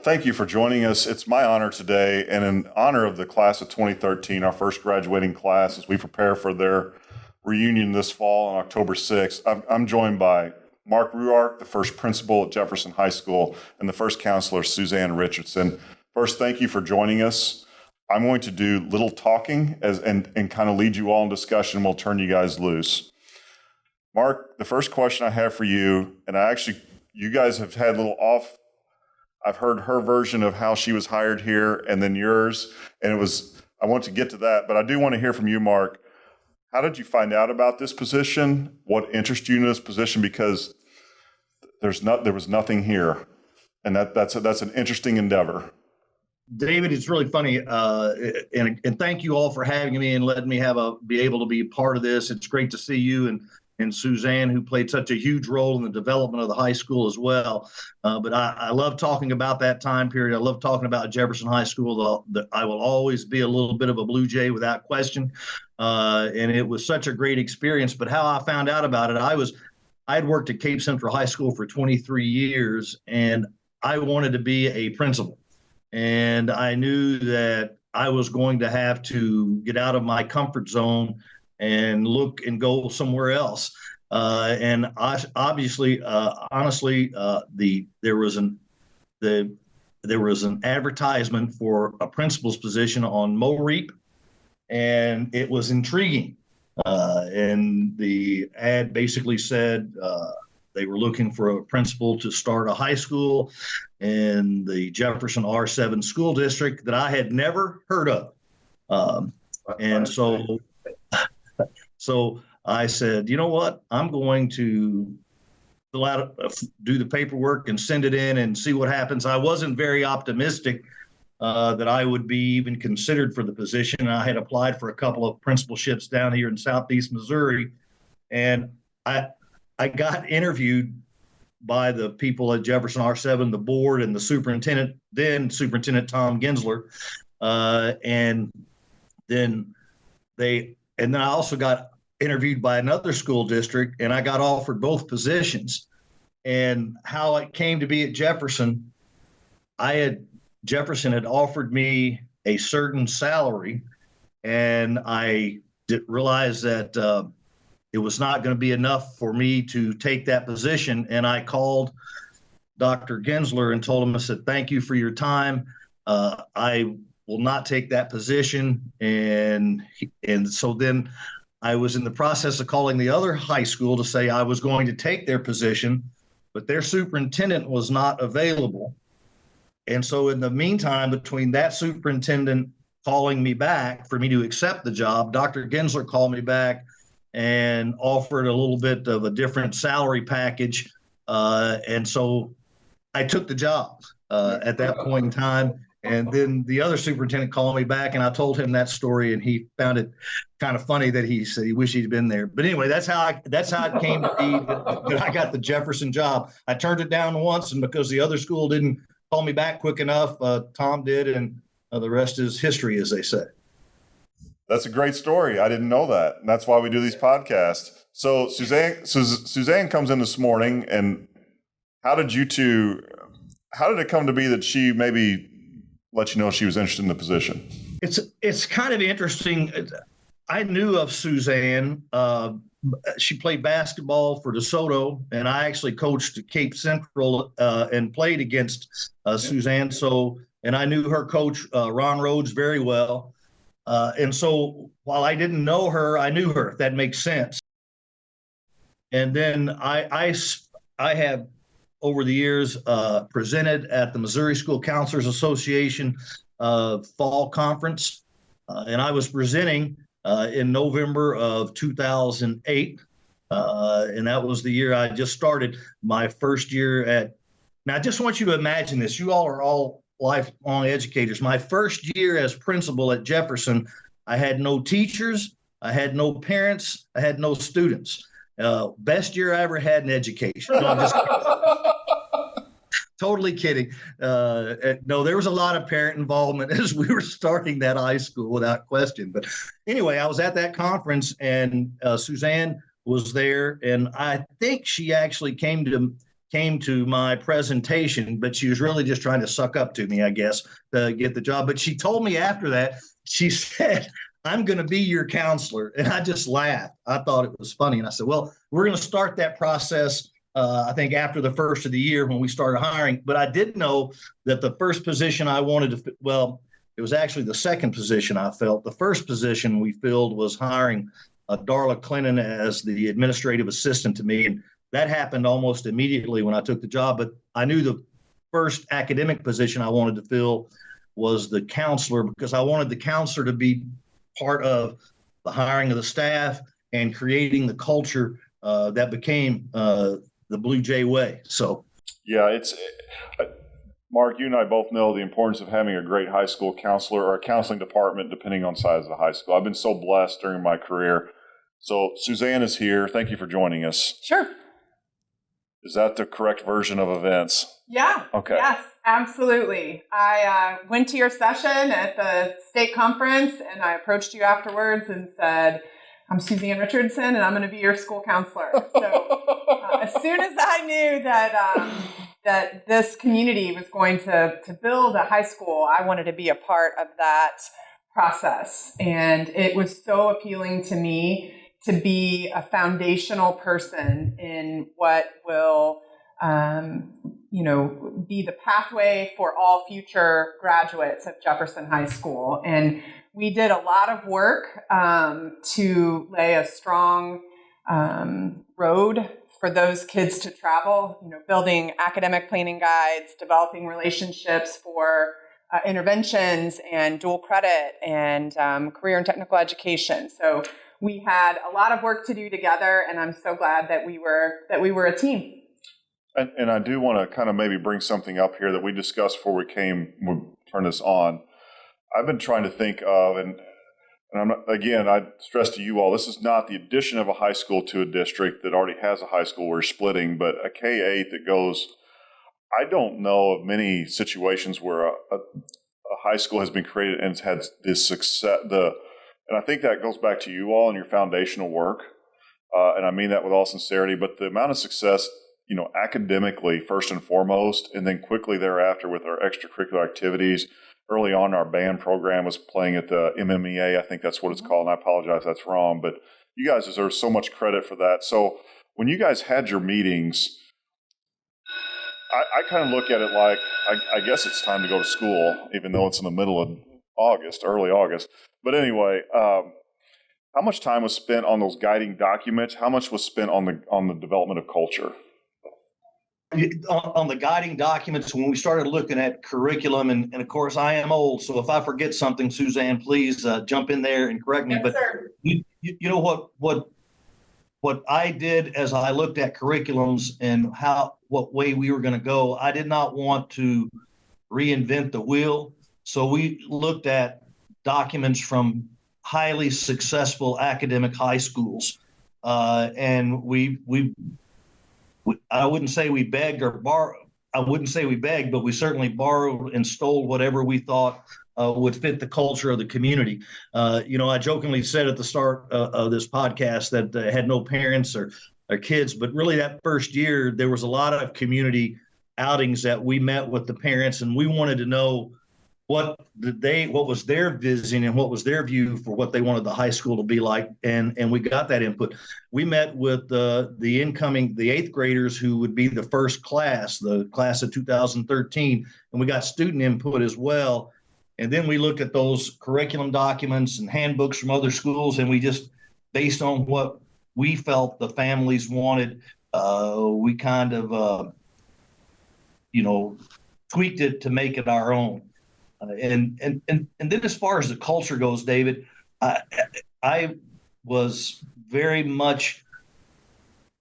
thank you for joining us. It's my honor today, and in honor of the class of 2013, our first graduating class, as we prepare for their reunion this fall on October 6th, I'm joined by Mark Ruark, the first principal at Jefferson High School, and the first counselor, Suzanne Richardson. First, thank you for joining us. I'm going to do little talking and kind of lead you all in discussion. We'll turn you guys loose. Mark, the first question I have for you, and you guys have had a little off. I've heard her version of how she was hired here and then yours, and I want to get to that, but I do want to hear from you, Mark. How did you find out about this position? What interested you in this position? Because there was nothing here, and that's an interesting endeavor. David, it's really funny, and thank you all for having me and letting me be able to be a part of this. It's great to see you and Suzanne, who played such a huge role in the development of the high school as well. But I love talking about that time period. I love talking about Jefferson High School. I will always be a little bit of a Blue Jay without question. And it was such a great experience. But how I found out about it, I had worked at Cape Central High School for 23 years, and I wanted to be a principal. And I knew that I was going to have to get out of my comfort zone and look and go somewhere else. And honestly, there was an advertisement for a principal's position on MoReap, and it was intriguing. And the ad basically said they were looking for a principal to start a high school in the Jefferson R-VII school district that I had never heard of. And so I said, you know what? I'm going to do the paperwork and send it in and see what happens. I wasn't very optimistic that I would be even considered for the position. I had applied for a couple of principalships down here in Southeast Missouri, and I got interviewed by the people at Jefferson R-VII, the board, and the superintendent, then Superintendent Tom Gensler, and then I also got interviewed by another school district, and I got offered both positions. And how it came to be at Jefferson, Jefferson had offered me a certain salary, and I realized that it was not going to be enough for me to take that position. And I called Dr. Gensler and told him, I said, thank you for your time. I will not take that position. And so then I was in the process of calling the other high school to say I was going to take their position, but their superintendent was not available. And so in the meantime, between that superintendent calling me back for me to accept the job, Dr. Gensler called me back and offered a little bit of a different salary package. And so I took the job at that point in time. And then the other superintendent called me back, and I told him that story, and he found it kind of funny that he said he wished he'd been there. But anyway, that's how it came to be that I got the Jefferson job. I turned it down once, and because the other school didn't call me back quick enough, Tom did, and the rest is history, as they say. That's a great story. I didn't know that. And that's why we do these podcasts. So Suzanne comes in this morning, and how did it come to be that she maybe let you know she was interested in the position? It's kind of interesting. I knew of Suzanne. She played basketball for DeSoto, and I actually coached at Cape Central and played against Suzanne. And I knew her coach, Ron Rhodes, very well. And so while I didn't know her, I knew her, if that makes sense. And then I have, over the years, presented at the Missouri School Counselors Association fall conference. And I was presenting in November of 2008. And that was the year I just started my first year now I just want you to imagine this. You all are all lifelong educators. My first year as principal at Jefferson, I had no teachers, I had no parents, I had no students. Best year I ever had in education. No, I'm just kidding. Totally kidding. No, there was a lot of parent involvement as we were starting that high school, without question. But anyway, I was at that conference, and Suzanne was there, and I think she actually came came to my presentation, but she was really just trying to suck up to me, I guess, to get the job. But she told me after that, she said, I'm going to be your counselor. And I just laughed. I thought it was funny. And I said, well, we're going to start that process, I think, after the first of the year when we started hiring. But I did know that the first position I wanted to, well, it was actually the second position I felt. The first position we filled was hiring Darla Clinton as the administrative assistant to me. And that happened almost immediately when I took the job. But I knew the first academic position I wanted to fill was the counselor, because I wanted the counselor to be part of the hiring of the staff and creating the culture that became the Blue Jay way. So, yeah, Mark, you and I both know the importance of having a great high school counselor or a counseling department, depending on size of the high school. I've been so blessed during my career. So Suzanne is here. Thank you for joining us. Sure. Is that the correct version of events? Yeah. Okay. Yes, absolutely. I went to your session at the state conference, and I approached you afterwards and said, I'm Suzanne Richardson, and I'm going to be your school counselor. So as soon as I knew that this community was going to build a high school, I wanted to be a part of that process. And it was so appealing to me to be a foundational person in what will, be the pathway for all future graduates of Jefferson High School. And we did a lot of work to lay a strong road for those kids to travel, building academic planning guides, developing relationships for interventions and dual credit and career and technical education. So we had a lot of work to do together, and I'm so glad that we were a team. And I do want to kind of maybe bring something up here that we discussed before we turned this on. I've been trying to think of, and I'm not, again, I stress to you all, this is not the addition of a high school to a district that already has a high school we're splitting, but a K-8 that goes, I don't know of many situations where a high school has been created and has had this success, and I think that goes back to you all and your foundational work. And I mean that with all sincerity, but the amount of success, academically first and foremost, and then quickly thereafter with our extracurricular activities. Early on, our band program was playing at the MMEA. I think that's what it's called, and I apologize if that's wrong, but you guys deserve so much credit for that. So when you guys had your meetings, I kind of look at it like, I guess it's time to go to school, even though it's in the middle of August, early August. But anyway, how much time was spent on those guiding documents? How much was spent on the development of culture? On the guiding documents, when we started looking at curriculum, and of course I am old, so if I forget something, Suzanne, please jump in there and correct me. Yes, but sir. You know what I did as I looked at curriculums and what way we were going to go, I did not want to reinvent the wheel. So we looked at documents from highly successful academic high schools, and I wouldn't say we begged or borrowed. I wouldn't say we begged, but we certainly borrowed and stole whatever we thought would fit the culture of the community. I jokingly said at the start of this podcast that I had no parents or kids, but really that first year, there was a lot of community outings that we met with the parents, and we wanted to know what was their vision and what was their view for what they wanted the high school to be like, and we got that input. We met with the eighth graders who would be the first class, the class of 2013, and we got student input as well. And then we looked at those curriculum documents and handbooks from other schools, and we just, based on what we felt the families wanted, we kind of tweaked it to make it our own. And then as far as the culture goes, David, I was very much,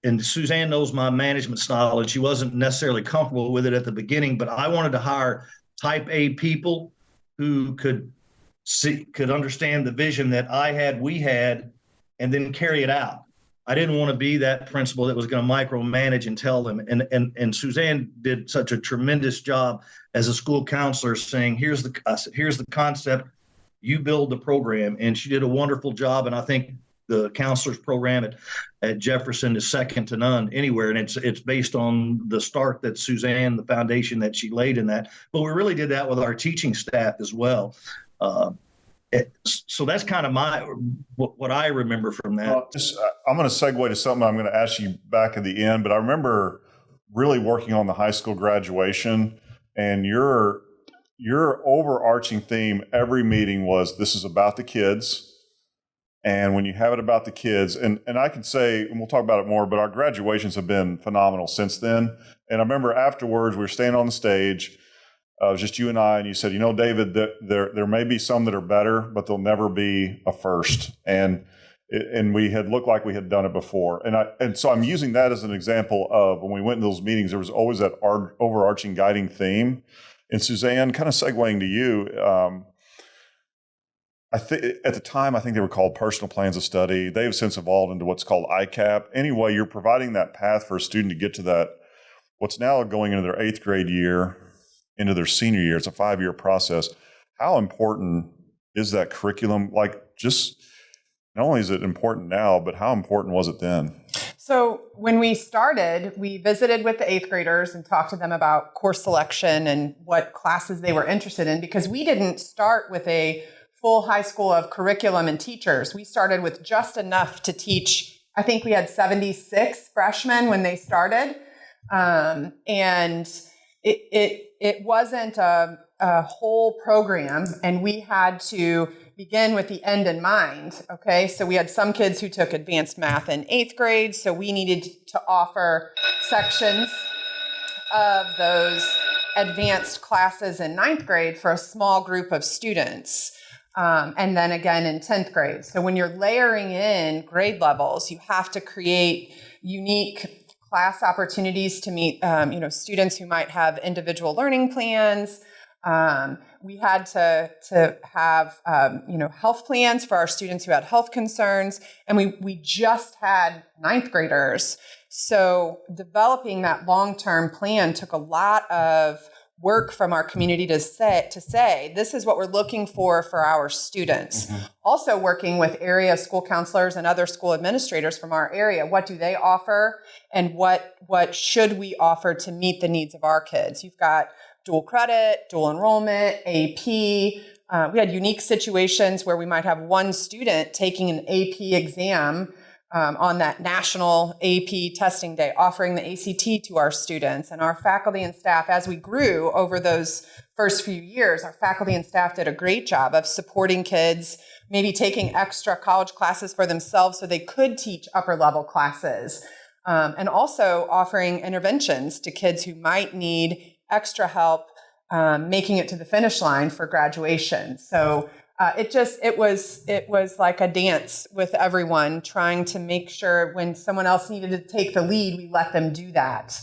and Suzanne knows my management style, and she wasn't necessarily comfortable with it at the beginning, but I wanted to hire type A people who could understand the vision that we had, and then carry it out. I didn't want to be that principal that was going to micromanage and tell them. And Suzanne did such a tremendous job as a school counselor, saying, here's the concept, you build the program. And she did a wonderful job. And I think the counselor's program at Jefferson is second to none anywhere, and it's based on the start that Suzanne, the foundation that she laid in that. But we really did that with our teaching staff as well. So that's kind of what I remember from that. Well, I'm going to segue to something I'm going to ask you back at the end, but I remember really working on the high school graduation, and your overarching theme every meeting was, this is about the kids. And when you have it about the kids, and I can say, and we'll talk about it more, but our graduations have been phenomenal since then. And I remember afterwards, we were staying on the stage, it was just you and I, and you said, David, there may be some that are better, but they'll never be a first. And we had looked like we had done it before. And so I'm using that as an example of when we went to those meetings, there was always that overarching guiding theme. And Suzanne, kind of segueing to you, I think at the time, I think they were called personal plans of study. They have since evolved into what's called ICAP. Anyway, you're providing that path for a student to get to that, what's now going into their 8th grade year, into their senior year. It's a 5-year process. How important is that curriculum? Like, just not only is it important now, but how important was it then? So when we started, we visited with the 8th graders and talked to them about course selection and what classes they were interested in, because we didn't start with a full high school of curriculum and teachers. We started with just enough to teach. I think we had 76 freshmen when they started. And it wasn't a whole program, and we had to begin with the end in mind. Okay, so we had some kids who took advanced math in 8th grade, so we needed to offer sections of those advanced classes in 9th grade for a small group of students. And then again in 10th grade. So when you're layering in grade levels, you have to create unique class opportunities to meet, students who might have individual learning plans. We had to have, health plans for our students who had health concerns, and we just had 9th graders. So developing that long-term plan took a lot of work from our community to say this is what we're looking for our students. Mm-hmm. Also working with area school counselors and other school administrators from our area. What do they offer, and what should we offer to meet the needs of our kids? You've got dual credit, dual enrollment, AP. We had unique situations where we might have one student taking an AP exam on that national AP testing day, offering the ACT to our students. And our faculty and staff, as we grew over those first few years, our faculty and staff did a great job of supporting kids, maybe taking extra college classes for themselves so they could teach upper level classes, and also offering interventions to kids who might need extra help making it to the finish line for graduation. So it was like a dance with everyone, trying to make sure when someone else needed to take the lead, we let them do that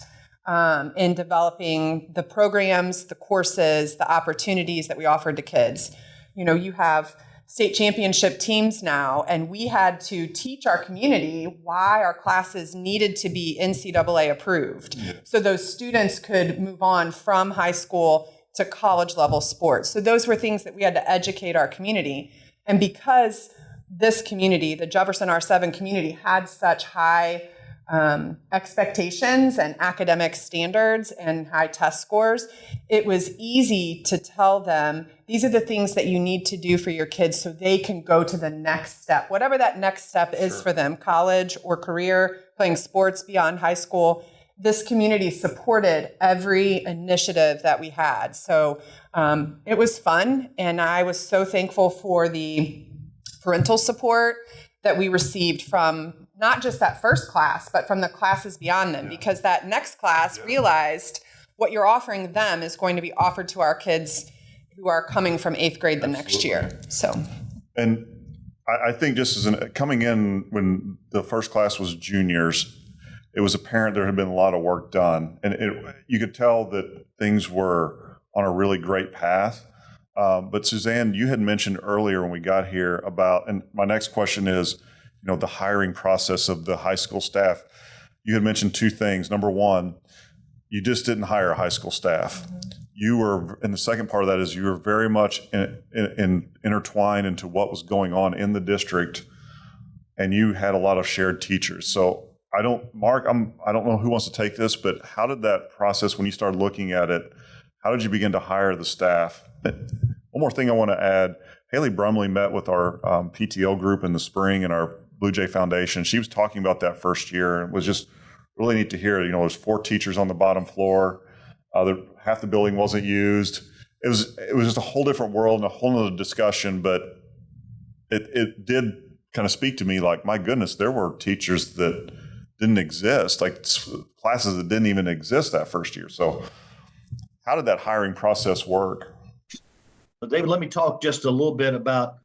in developing the programs, the courses, the opportunities that we offered to kids. You have state championship teams now, and we had to teach our community why our classes needed to be NCAA approved. So those students could move on from high school to college level sports. So those were things that we had to educate our community. And because this community, the Jefferson R-VII community, had such high expectations and academic standards and high test scores, it was easy to tell them, these are the things that you need to do for your kids so they can go to the next step, whatever that next step is for them, college or career, playing sports beyond high school. This community supported every initiative that we had. So it was fun, and I was so thankful for the parental support that we received from not just that first class, but from the classes beyond them, because that next class realized what you're offering them is going to be offered to our kids who are coming from 8th grade the next year. So, and I think just as coming in when the first class was juniors, it was apparent there had been a lot of work done, and you could tell that things were on a really great path. But Suzanne, you had mentioned earlier when we got here about, and my next question is, the hiring process of the high school staff. You had mentioned two things. Number one, you just didn't hire a high school staff. Mm-hmm. You were, and the second part of that is you were very much intertwined into what was going on in the district and you had a lot of shared teachers. So Mark, I don't know who wants to take this, but how did that process, when you started looking at it, how did you begin to hire the staff? One more thing I want to add, Haley Brumley met with our PTO group in the spring and our Blue Jay Foundation. She was talking about that first year, and it was just really neat to hear. There's 4 teachers on the bottom floor. Half the building wasn't used. It was just a whole different world and a whole other discussion, but it did kind of speak to me like, my goodness, there were teachers that didn't exist, like classes that didn't even exist that first year. So how did that hiring process work? Well, David, let me talk just a little bit about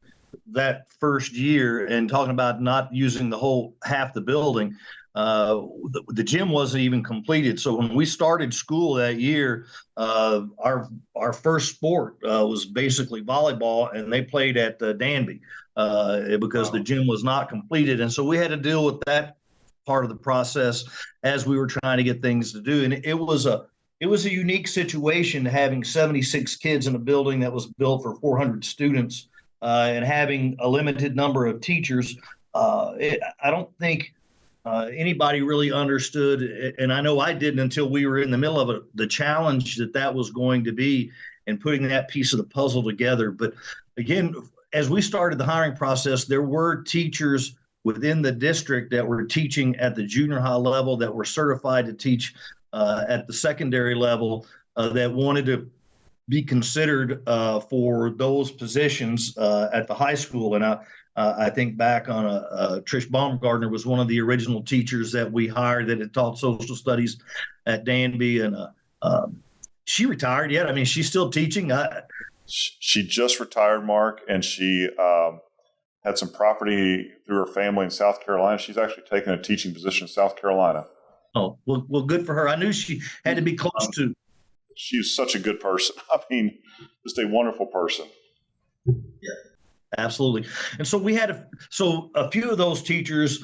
that first year and talking about not using the whole half the building. The gym wasn't even completed. So when we started school that year, our first sport was basically volleyball, and they played at Danby because the gym was not completed. And so we had to deal with that part of the process as we were trying to get things to do. And it was a unique situation, having 76 kids in a building that was built for 400 students and having a limited number of teachers. I don't think anybody really understood, and I know I didn't until we were in the middle of it, the challenge that was going to be and putting that piece of the puzzle together. But again, as we started the hiring process, there were teachers within the district that were teaching at the junior high level that were certified to teach at the secondary level that wanted to be considered for those positions at the high school. And I think back on Trish Baumgartner was one of the original teachers that we hired that had taught social studies at Danby, and she retired yet. I mean, she's still teaching. She just retired, Mark, and she had some property through her family in South Carolina. She's actually taken a teaching position in South Carolina. Oh, well, good for her. I knew she had to be close to. She's such a good person. I mean, just a wonderful person. Yeah, absolutely. And so we had a few of those teachers,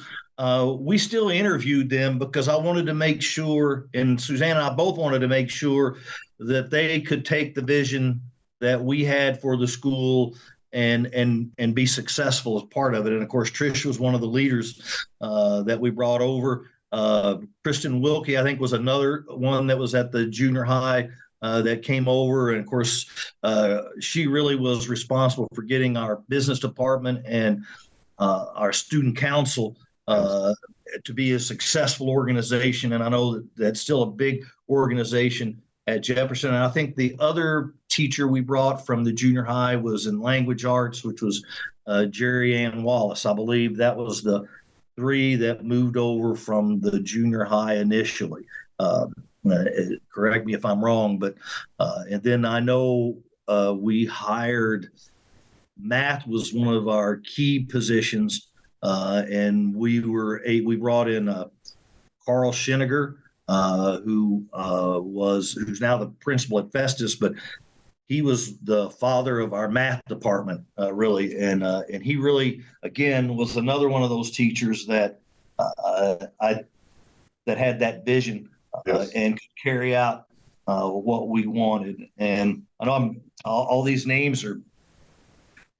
we still interviewed them because I wanted to make sure, and Suzanne and I both wanted to make sure that they could take the vision that we had for the school and be successful as part of it. And of course, Trish was one of the leaders that we brought over. Kristen Wilkie, I think, was another one that was at the junior high that came over. And of course, she really was responsible for getting our business department and our student council to be a successful organization. And I know that that's still a big organization at Jefferson. And I think the other teacher we brought from the junior high was in language arts, which was Jerry Ann Wallace. I believe that was the 3 that moved over from the junior high initially. Correct me if I'm wrong, but and then I know we hired, math was one of our key positions, and we brought in Carl Schiniger, who's now the principal at Festus, but he was the father of our math department, really, and he really, again, was another one of those teachers that that had that vision and could carry out what we wanted. And I know all these names are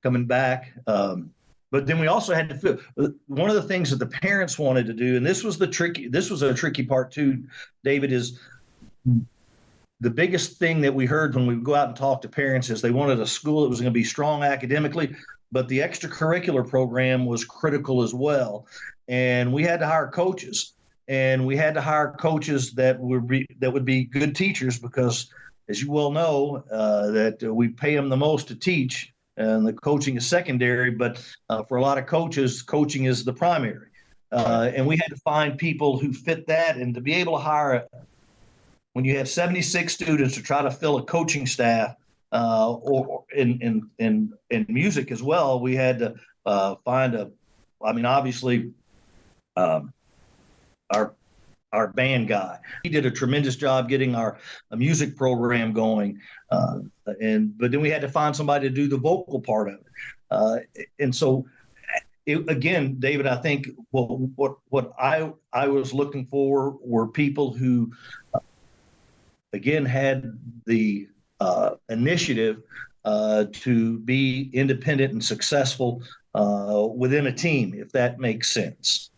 coming back, but then we also had to one of the things that the parents wanted to do, and this was a tricky part too, David, is the biggest thing that we heard when we go out and talk to parents is they wanted a school that was going to be strong academically, but the extracurricular program was critical as well. And we had to hire coaches, and we had to hire coaches that would be good teachers because, as you well know, that we pay them the most to teach, and the coaching is secondary. But for a lot of coaches, coaching is the primary. And we had to find people who fit that, and to be able to hire when you have 76 students to try to fill a coaching staff, or in music as well, we had to find obviously, our band guy. He did a tremendous job getting our music program going, but then we had to find somebody to do the vocal part of it. And so, again, David, I think what I was looking for were people who, again, had the initiative to be independent and successful within a team, if that makes sense.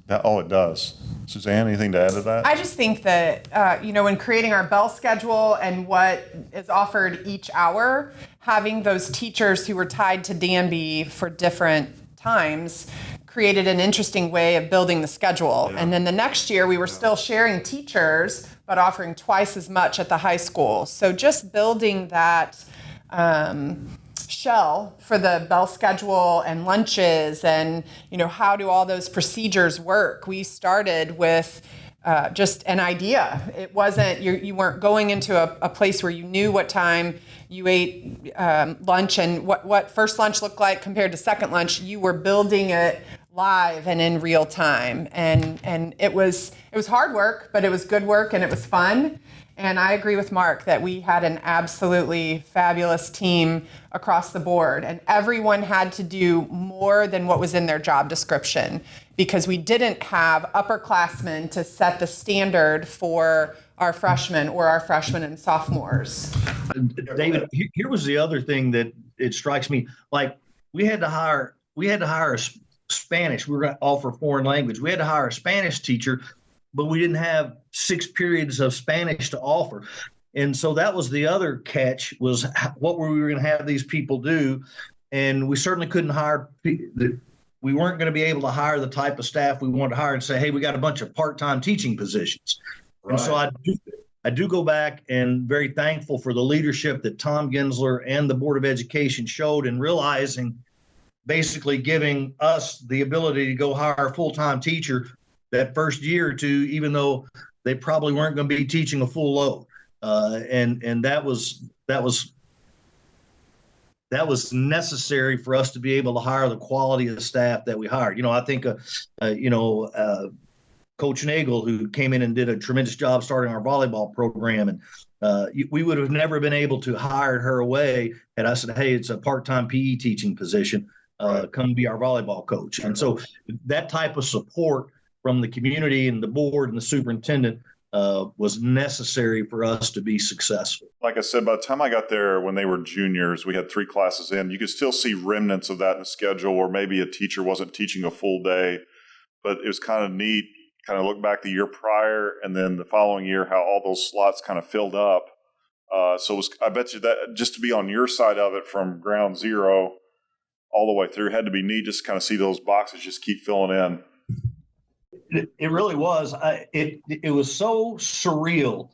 It does. Suzanne, anything to add to that? I just think that, when creating our bell schedule and what is offered each hour, having those teachers who were tied to DMB for different times created an interesting way of building the schedule. Yeah. And then the next year we were still sharing teachers, but offering twice as much at the high school. So just building that shell for the bell schedule and lunches and, how do all those procedures work? We started with just an idea. It wasn't, you weren't going into a place where you knew what time you ate lunch and what first lunch looked like compared to second lunch. You were building it live and in real time. And it was hard work, but it was good work and it was fun. And I agree with Mark that we had an absolutely fabulous team across the board. And everyone had to do more than what was in their job description because we didn't have upperclassmen to set the standard for our freshmen or our freshmen and sophomores. David, here was the other thing that it strikes me. Like we had to hire a Spanish. We were going to offer foreign language. We had to hire a Spanish teacher, but we didn't have 6 periods of Spanish to offer. And so that was the other catch, was what were we going to have these people do? And we certainly couldn't we weren't going to be able to hire the type of staff we wanted to hire and say, hey, we got a bunch of part-time teaching positions. Right. And so I do go back and very thankful for the leadership that Tom Gensler and the Board of Education showed in realizing, basically giving us the ability to go hire a full-time teacher that first year or two, even though they probably weren't going to be teaching a full load. And that was necessary for us to be able to hire the quality of staff that we hired. I think, Coach Nagel, who came in and did a tremendous job starting our volleyball program. And we would have never been able to hire her away had I said, hey, it's a part-time PE teaching position. Come be our volleyball coach. And so that type of support from the community and the board and the superintendent was necessary for us to be successful. Like I said, by the time I got there when they were juniors, we had 3 classes in. You could still see remnants of that in the schedule, or maybe a teacher wasn't teaching a full day. But it was kind of neat, kind of look back the year prior and then the following year, how all those slots kind of filled up. So I bet you that just to be on your side of it from ground zero all the way through had to be neat, just to kind of see those boxes just keep filling in. It really was. It was so surreal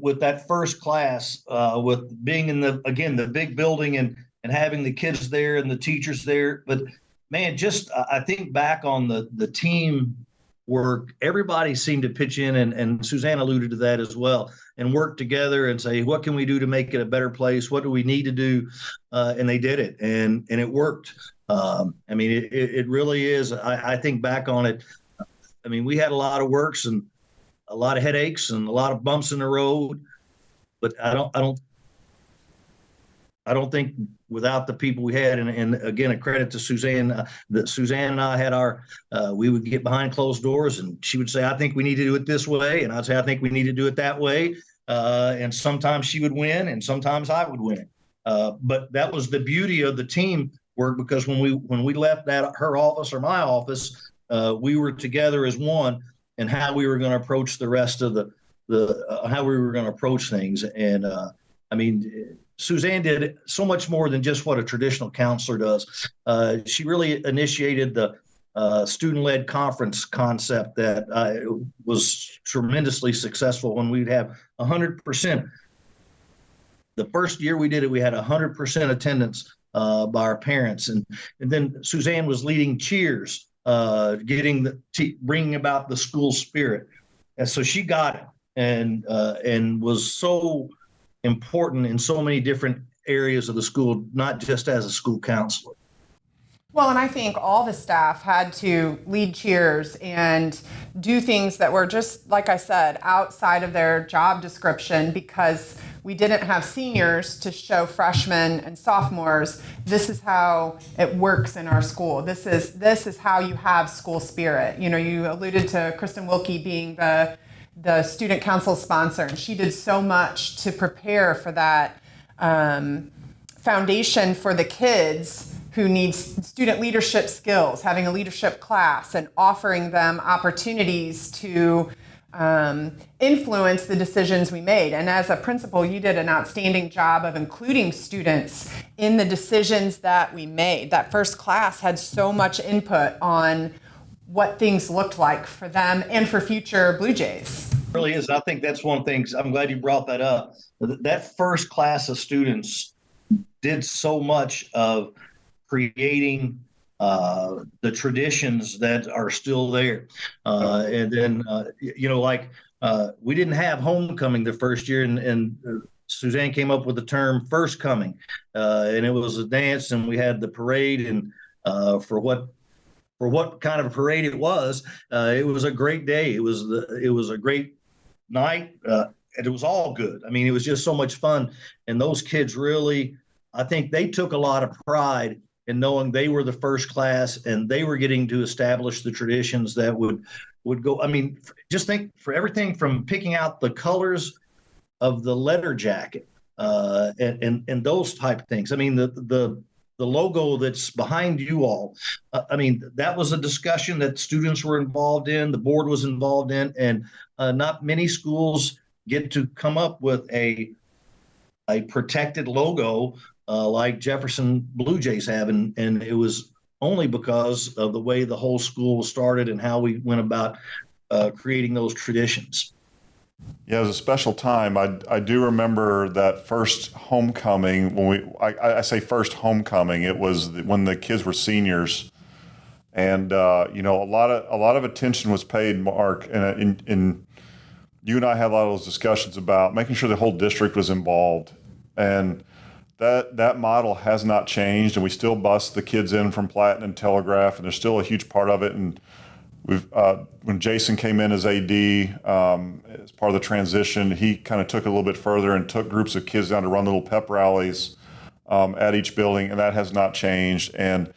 with that first class, with being in the big building and having the kids there and the teachers there. But man, just I think back on the team work, everybody seemed to pitch in, and Suzanne alluded to that as well, and work together and say, what can we do to make it a better place? What do we need to do? And they did it, and it worked. It really is. I think back on it. We had a lot of works and a lot of headaches and a lot of bumps in the road, but I don't think without the people we had, and again, a credit to Suzanne, that Suzanne and I had we would get behind closed doors and she would say, I think we need to do it this way. And I'd say, I think we need to do it that way. And sometimes she would win and sometimes I would win. But that was the beauty of the team work, because when we left her office or my office, we were together as one, and how we were going to approach the rest of how we were going to approach things. And Suzanne did so much more than just what a traditional counselor does. She really initiated the student-led conference concept that was tremendously successful when we'd have 100%. The first year we did it, we had 100% attendance by our parents. And then Suzanne was leading cheers, bringing about the school spirit. And so she got it and was so important in so many different areas of the school, not just as a school counselor. Well, and I think all the staff had to lead cheers and do things that were just, like I said, outside of their job description, because we didn't have seniors to show freshmen and sophomores, this is how it works in our school. This is how you have school spirit. You alluded to Kristen Wilkie being the student council sponsor, and she did so much to prepare for that foundation for the kids who needs student leadership skills, having a leadership class and offering them opportunities to influence the decisions we made. And as a principal, you did an outstanding job of including students in the decisions that we made. That first class had so much input on what things looked like for them and for future Blue Jays. It really is. I think that's one thing. I'm glad you brought that up. That first class of students did so much of creating the traditions that are still there. And then, we didn't have homecoming the first year, and Suzanne came up with the term first coming. And it was a dance, and we had the parade, and for what kind of a parade it was a great day. It was a great night, and it was all good. I mean, it was just so much fun. And those kids really, I think they took a lot of pride in knowing they were the first class and they were getting to establish the traditions that would go. I mean, just think for everything from picking out the colors of the letter jacket and those type of things. I mean, the logo that's behind you all. That was a discussion that students were involved in, the board was involved in, and not many schools get to come up with a protected logo like Jefferson Blue Jays have, and it was only because of the way the whole school was started and how we went about creating those traditions. Yeah, it was a special time. I do remember that first homecoming. I say first homecoming, it was when the kids were seniors, and a lot of attention was paid, Mark, and you and I had a lot of those discussions about making sure the whole district was involved, and that model has not changed, and we still bus the kids in from Platten and Telegraph, and there's still a huge part of it. And we've when Jason came in as AD, as part of the transition, he kind of took it a little bit further and took groups of kids down to run little pep rallies at each building, and that has not changed. And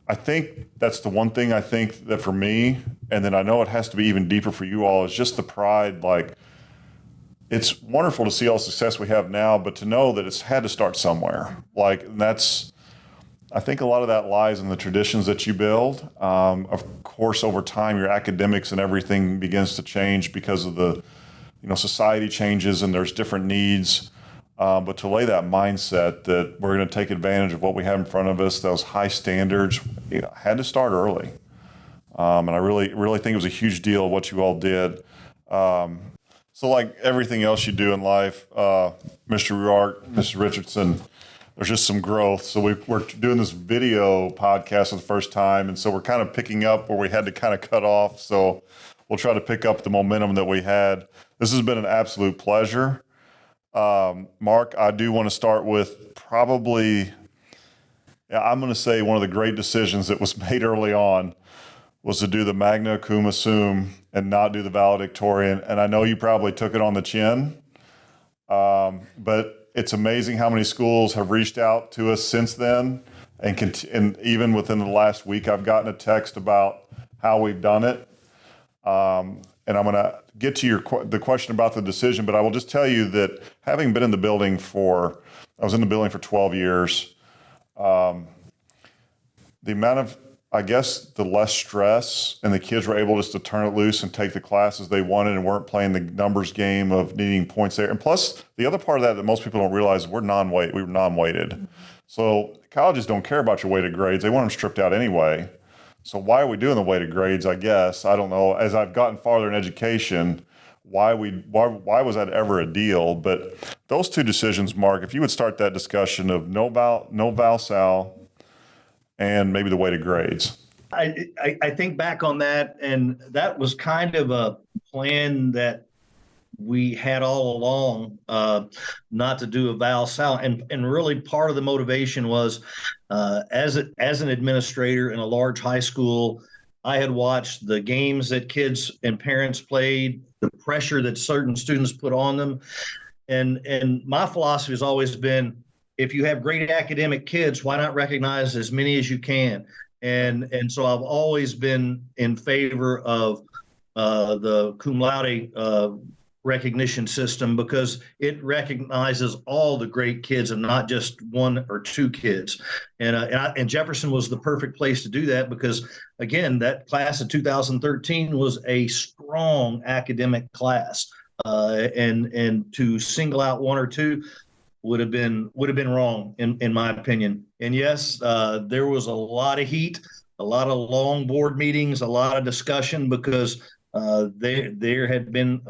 I think that's the one thing I think that for me, and then I know it has to be even deeper for you all, is just the pride. Like, it's wonderful to see all the success we have now, but to know that it's had to start somewhere. Like, I think a lot of that lies in the traditions that you build. Of course, over time, your academics and everything begins to change because of the, society changes and there's different needs. But to lay that mindset that we're going to take advantage of what we have in front of us, those high standards, had to start early. And I really, really think it was a huge deal what you all did. So like everything else you do in life, Mr. Ruark, Mr. Richardson, there's just some growth. So we're doing this video podcast for the first time, and so we're kind of picking up where we had to kind of cut off. So we'll try to pick up the momentum that we had. This has been an absolute pleasure. Mark, I do want to start with probably, I'm going to say one of the great decisions that was made early on was to do the magna cum sum and not do the valedictorian. And I know you probably took it on the chin, but it's amazing how many schools have reached out to us since then. And even within the last week, I've gotten a text about how we've done it. And I'm going to get to the question about the decision, but I will just tell you that having been in the building I was in the building for 12 years. The amount of, the less stress, and the kids were able just to turn it loose and take the classes they wanted and weren't playing the numbers game of needing points there. And plus, the other part of that most people don't realize, we were non-weighted. So colleges don't care about your weighted grades. They want them stripped out anyway. So why are we doing the weighted grades? I guess, I don't know. As I've gotten farther in education, why was that ever a deal? But those two decisions, Mark, if you would start that discussion of no val sal, and maybe the weighted grades. I think back on that, and that was kind of a plan that we had all along, not to do a val sal, and really part of the motivation was, as an administrator in a large high school, I had watched the games that kids and parents played, the pressure that certain students put on them, and my philosophy has always been, if you have great academic kids, why not recognize as many as you can? And so I've always been in favor of the cum laude recognition system because it recognizes all the great kids and not just one or two kids. And Jefferson was the perfect place to do that because, again, that class of 2013 was a strong academic class. And to single out one or two would have been wrong in my opinion. And yes, there was a lot of heat, a lot of long board meetings, a lot of discussion because there had been,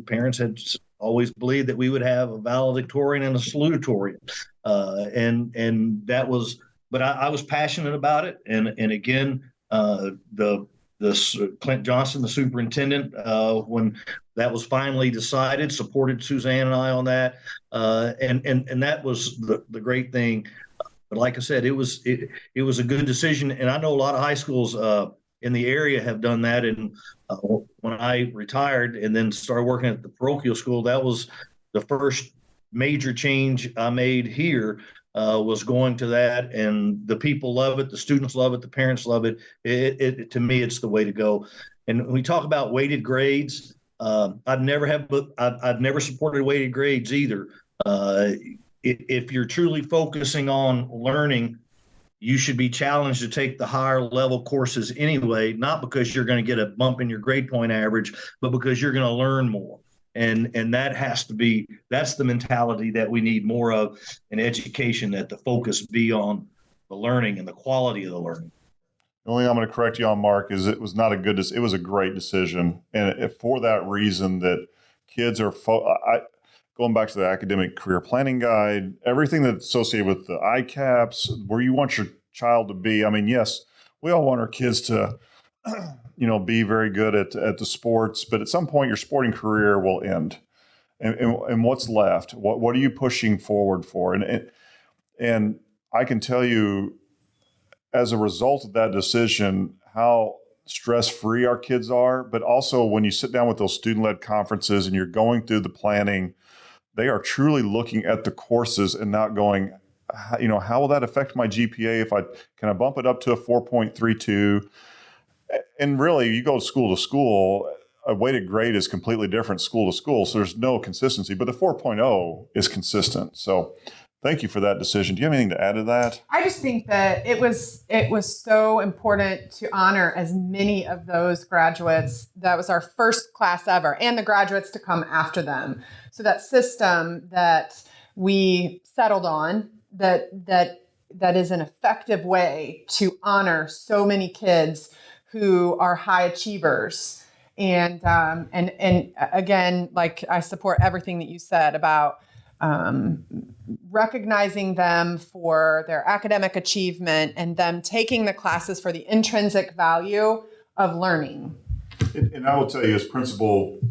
parents had always believed that we would have a valedictorian and a salutatorian, and that was. But I was passionate about it, and again, the Clint Johnson, the superintendent, when that was finally decided, supported Suzanne and I on that, and that was the great thing. But like I said, it was a good decision, and I know a lot of high schools in the area have done that. And when I retired and then started working at the parochial school, that was the first major change I made here. Was going to that, and the people love it, the students love it, the parents love it. To me, it's the way to go. And when we talk about weighted grades, I've never supported weighted grades either. If you're truly focusing on learning, you should be challenged to take the higher level courses anyway, not because you're going to get a bump in your grade point average, but because you're going to learn more. And that's the mentality that we need more of in education, that the focus be on the learning and the quality of the learning. The only thing I'm going to correct you on, Mark, is it was not a good, it was a great decision. And for that reason that kids are, going back to the academic career planning guide, everything that's associated with the ICAPs, where you want your child to be. I mean, yes, we all want our kids to, be very good at the sports, but at some point your sporting career will end. And what's left? What are you pushing forward for? And I can tell you, as a result of that decision, how stress-free our kids are, but also when you sit down with those student-led conferences and you're going through the planning, they are truly looking at the courses and not going, how will that affect my GPA can I bump it up to a 4.32? And really, you go school to school, a weighted grade is completely different school to school, so there's no consistency, but the 4.0 is consistent. So thank you for that decision. Do you have anything to add to that? I just think that it was so important to honor as many of those graduates. That was our first class ever, and the graduates to come after them. So that system that we settled on, that is an effective way to honor so many kids who are high achievers. And again, like, I support everything that you said about recognizing them for their academic achievement and them taking the classes for the intrinsic value of learning. And I will tell you, as principal,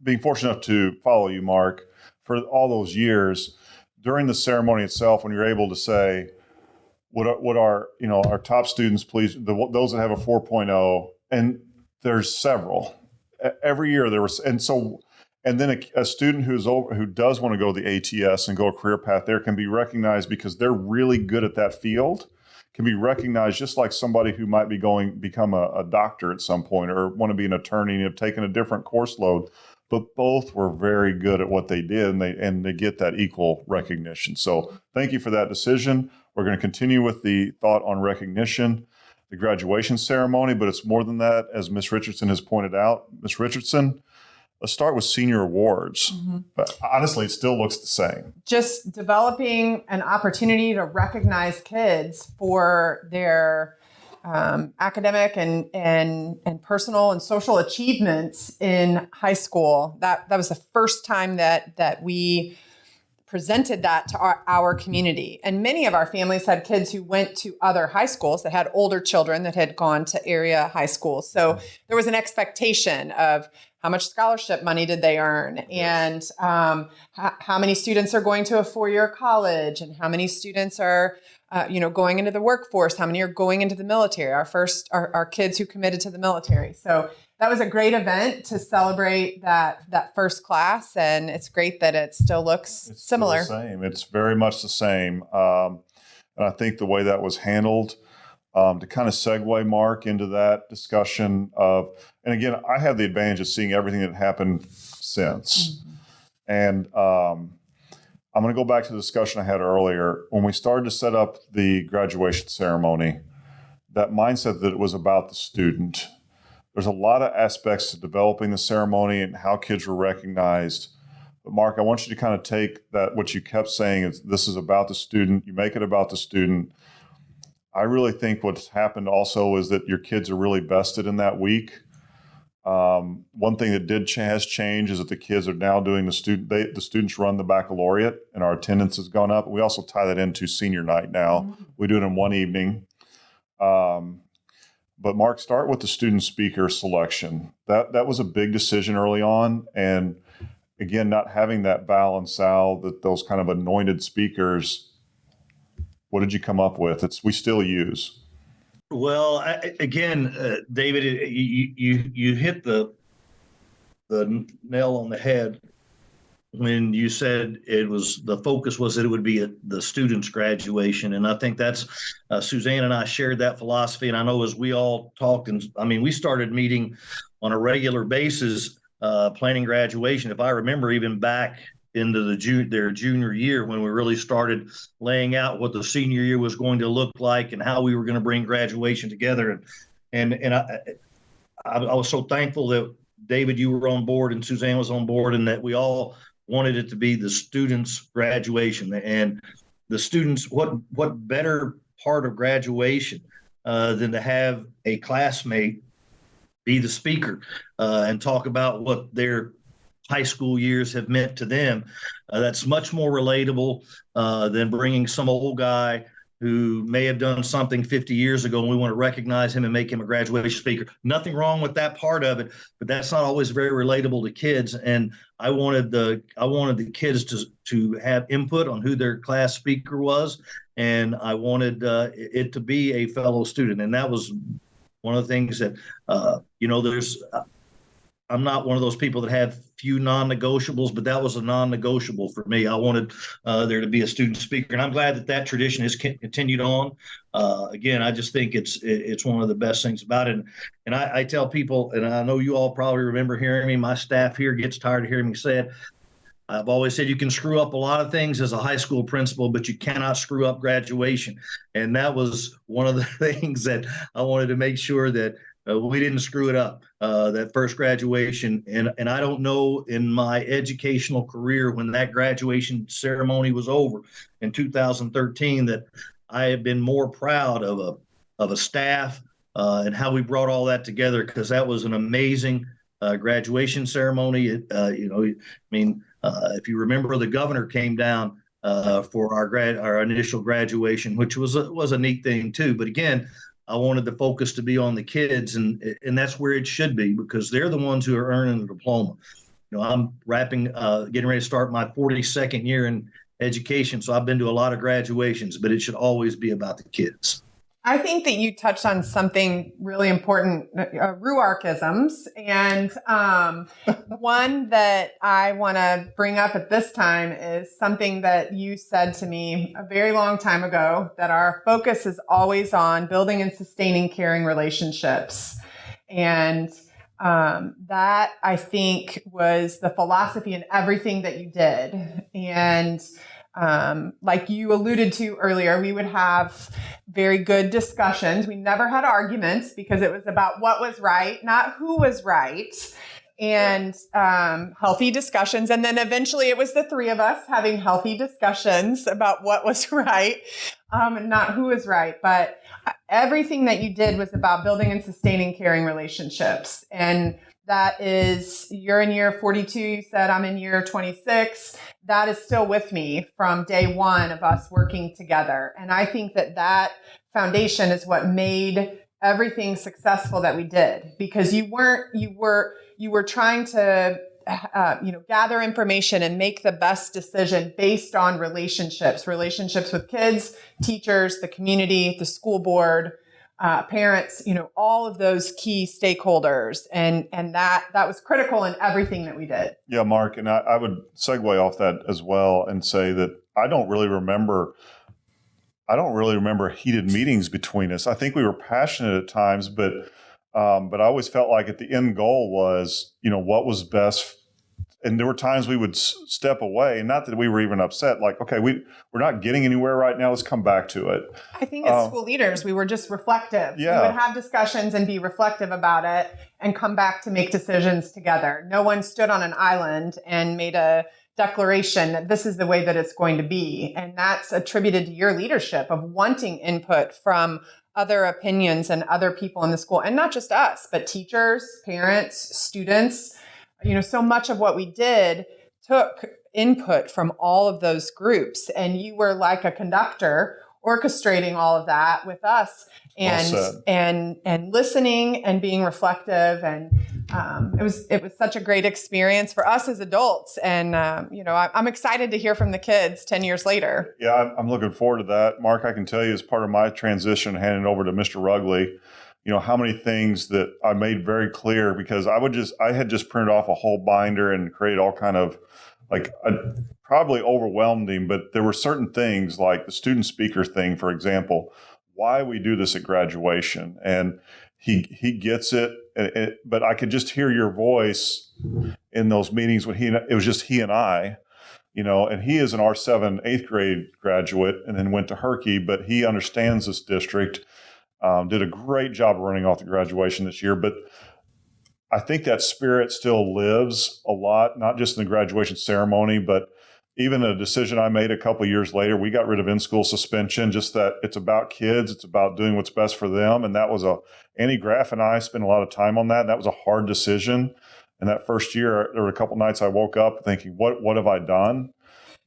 being fortunate enough to follow you, Mark, for all those years, during the ceremony itself, when you're able to say, would our top students please, those that have a 4.0, and there's several. Every year there was, and then a student who does want to go the ATS and go a career path there can be recognized because they're really good at that field, can be recognized just like somebody who might be become a doctor at some point or want to be an attorney and have taken a different course load. But both were very good at what they did, and they get that equal recognition. So thank you for that decision. We're going to continue with the thought on recognition, the graduation ceremony, but it's more than that, as Ms. Richardson has pointed out. Ms. Richardson, let's start with senior awards. Mm-hmm. But honestly, it still looks the same. Just developing an opportunity to recognize kids for their academic and personal and social achievements in high school. That was the first time that we presented that to our community. And many of our families had kids who went to other high schools that had older children that had gone to area high schools. So there was an expectation of how much scholarship money did they earn, and how many students are going to a four-year college, and how many students are going into the workforce, how many are going into the military, our kids who committed to the military. So that was a great event to celebrate that first class, and it's great that it still looks similar. Still the same. It's very much the same. And I think the way that was handled, To kind of segue, Mark, into that discussion of, and again, I have the advantage of seeing everything that happened since. And I'm going to go back to the discussion I had earlier. When we started to set up the graduation ceremony, that mindset that it was about the student. There's a lot of aspects to developing the ceremony and how kids were recognized. But Mark, I want you to kind of take that, what you kept saying is this is about the student. You make it about the student. I really think what's happened also is that your kids are really vested in that week. One thing that has changed is that the kids are now doing the students run the baccalaureate, and our attendance has gone up. We also tie that into senior night now. We do it in one evening. But Mark, start with the student speaker selection. That was a big decision early on, and again, not having that Val and Sal, those kind of anointed speakers. What did you come up with? We still use. Well, David, you hit the nail on the head when you said the focus was that it would be the students' graduation, and I think that's Suzanne and I shared that philosophy. And I know as we all talked, and I mean, we started meeting on a regular basis, planning graduation. If I remember, even back into their junior year when we really started laying out what the senior year was going to look like and how we were going to bring graduation together. And I was so thankful that David, you were on board and Suzanne was on board, and that we all wanted it to be the students' graduation. And the students, what better part of graduation than to have a classmate be the speaker and talk about what their high school years have meant to them. That's much more relatable than bringing some old guy who may have done something 50 years ago, and we want to recognize him and make him a graduation speaker. Nothing wrong with that part of it, but that's not always very relatable to kids. And I wanted the kids to have input on who their class speaker was, and I wanted it to be a fellow student. And that was one of the things that there's. I'm not one of those people that have few non-negotiables, but that was a non-negotiable for me. I wanted there to be a student speaker, and I'm glad that tradition has continued on. Again, I just think it's one of the best things about it. And I tell people, and I know you all probably remember hearing me, my staff here gets tired of hearing me say it. I've always said you can screw up a lot of things as a high school principal, but you cannot screw up graduation. And that was one of the things that I wanted to make sure that we didn't screw it up, that first graduation. And I don't know in my educational career when that graduation ceremony was over in 2013 that I have been more proud of a staff and how we brought all that together, because that was an amazing graduation ceremony. If you remember, the governor came down for our initial graduation, which was a neat thing too. But again, I wanted the focus to be on the kids, and that's where it should be, because they're the ones who are earning the diploma. I'm getting ready to start my 42nd year in education, so I've been to a lot of graduations, but it should always be about the kids. I think that you touched on something really important, Ruarchisms. And one that I want to bring up at this time is something that you said to me a very long time ago, that our focus is always on building and sustaining caring relationships. And that, I think, was the philosophy in everything that you did. And like you alluded to earlier, we would have very good discussions. We never had arguments because it was about what was right, not who was right, and healthy discussions. And then eventually it was the three of us having healthy discussions about what was right, and not who was right. But everything that you did was about building and sustaining caring relationships. And that is, you're in year 42, you said, I'm in year 26. That is still with me from day one of us working together. And I think that foundation is what made everything successful that we did, because you were trying to gather information and make the best decision based on relationships with kids, teachers, the community, the school board, parents, all of those key stakeholders. And that was critical in everything that we did. Yeah, Mark, and I would segue off that as well and say that I don't really remember I don't really remember heated meetings between us. I think we were passionate at times, but I always felt like at the end goal was, what was best. And there were times we would step away, and not that we were even upset. Like, okay, we're not getting anywhere right now. Let's come back to it. I think as school leaders, we were just reflective. Yeah. We would have discussions and be reflective about it and come back to make decisions together. No one stood on an island and made a declaration that this is the way that it's going to be. And that's attributed to your leadership of wanting input from other opinions and other people in the school. And not just us, but teachers, parents, students. So much of what we did took input from all of those groups, and you were like a conductor orchestrating all of that with us and listening and being reflective. And it was such a great experience for us as adults. And, I'm excited to hear from the kids 10 years later. Yeah, I'm looking forward to that. Mark, I can tell you as part of my transition, handing it over to Mr. Rugley, how many things that I made very clear, because I had just printed off a whole binder and created all kind of probably overwhelmed him, but there were certain things like the student speaker thing, for example, why we do this at graduation. And he gets it, but I could just hear your voice in those meetings when it was just he and I, and he is an R-VII 8th grade graduate and then went to Herky, but he understands this district. Did a great job running off the graduation this year, but I think that spirit still lives a lot, not just in the graduation ceremony, but even a decision I made a couple of years later. We got rid of in-school suspension, just that it's about kids, it's about doing what's best for them. And that was Annie Graff and I spent a lot of time on that. And that was a hard decision. And that first year, there were a couple of nights I woke up thinking, what have I done?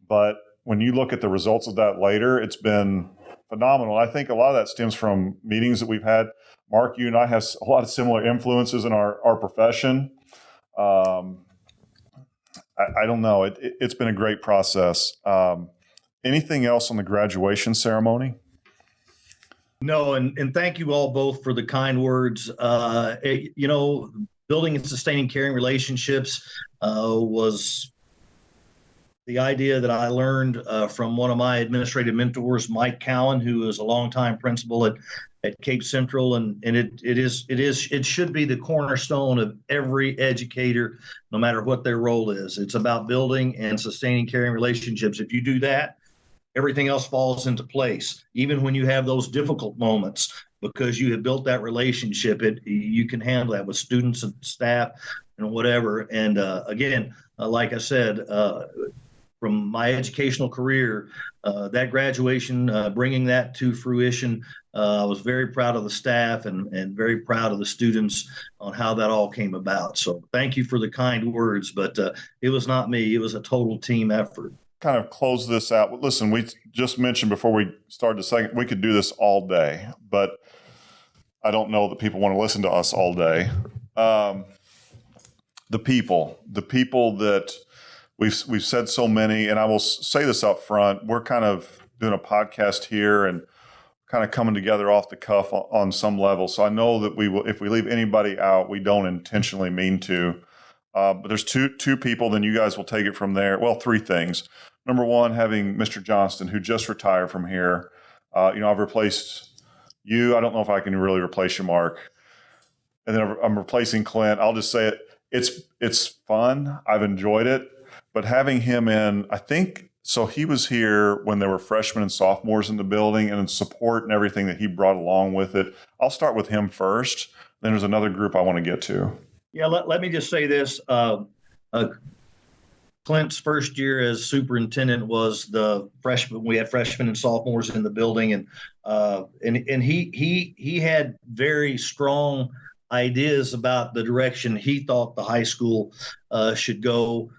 But when you look at the results of that later, it's been phenomenal. I think a lot of that stems from meetings that we've had. Mark, you and I have a lot of similar influences in our profession. I don't know. It's been a great process. Anything else on the graduation ceremony? No, and thank you all both for the kind words. Building and sustaining caring relationships was the idea that I learned from one of my administrative mentors, Mike Cowan, who is a longtime principal at Cape Central, and it should be the cornerstone of every educator, no matter what their role is. It's about building and sustaining caring relationships. If you do that, everything else falls into place. Even when you have those difficult moments, because you have built that relationship, you can handle that with students and staff and whatever. And again, like I said, from my educational career, that graduation, bringing that to fruition, I was very proud of the staff and very proud of the students on how that all came about. So thank you for the kind words, but it was not me. It was a total team effort. Kind of close this out. Listen, we just mentioned before we started the segment, we could do this all day, but I don't know that people want to listen to us all day. The people that we've said so many, and I will say this up front, we're kind of doing a podcast here and kind of coming together off the cuff on some level. So I know that we will, if we leave anybody out, we don't intentionally mean to. But there's two people, then you guys will take it from there. Well, three things. Number one, having Mr. Johnston, who just retired from here. I've replaced you. I don't know if I can really replace you, Mark. And then I'm replacing Clint. I'll just say it. It's fun. I've enjoyed it. But having him in, I think, so he was here when there were freshmen and sophomores in the building, and support and everything that he brought along with it. I'll start with him first. Then there's another group I want to get to. Yeah, let me just say this. Clint's first year as superintendent was the freshman. We had freshmen and sophomores in the building, and he had very strong ideas about the direction he thought the high school should go.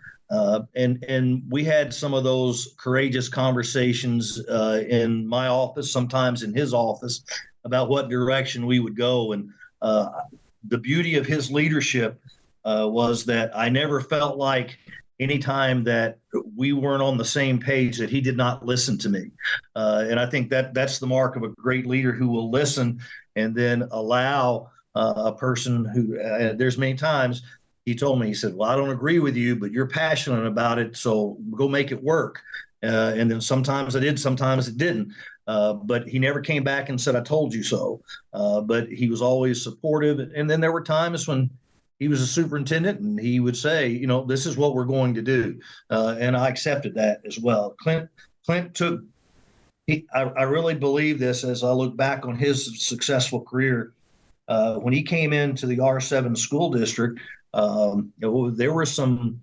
And we had some of those courageous conversations in my office, sometimes in his office, about what direction we would go. And the beauty of his leadership was that I never felt like anytime that we weren't on the same page that he did not listen to me. And I think that's the mark of a great leader, who will listen and then allow a person who there's many times he told me, he said, well, I don't agree with you, but you're passionate about it, so go make it work. And then sometimes I did, sometimes it didn't. but he never came back and said, "I told you so." But he was always supportive. And then there were times when he was a superintendent and he would say, this is what we're going to do. And I accepted that as well. Clint took, I really believe this as I look back on his successful career. When he came into the R-VII school district, there were some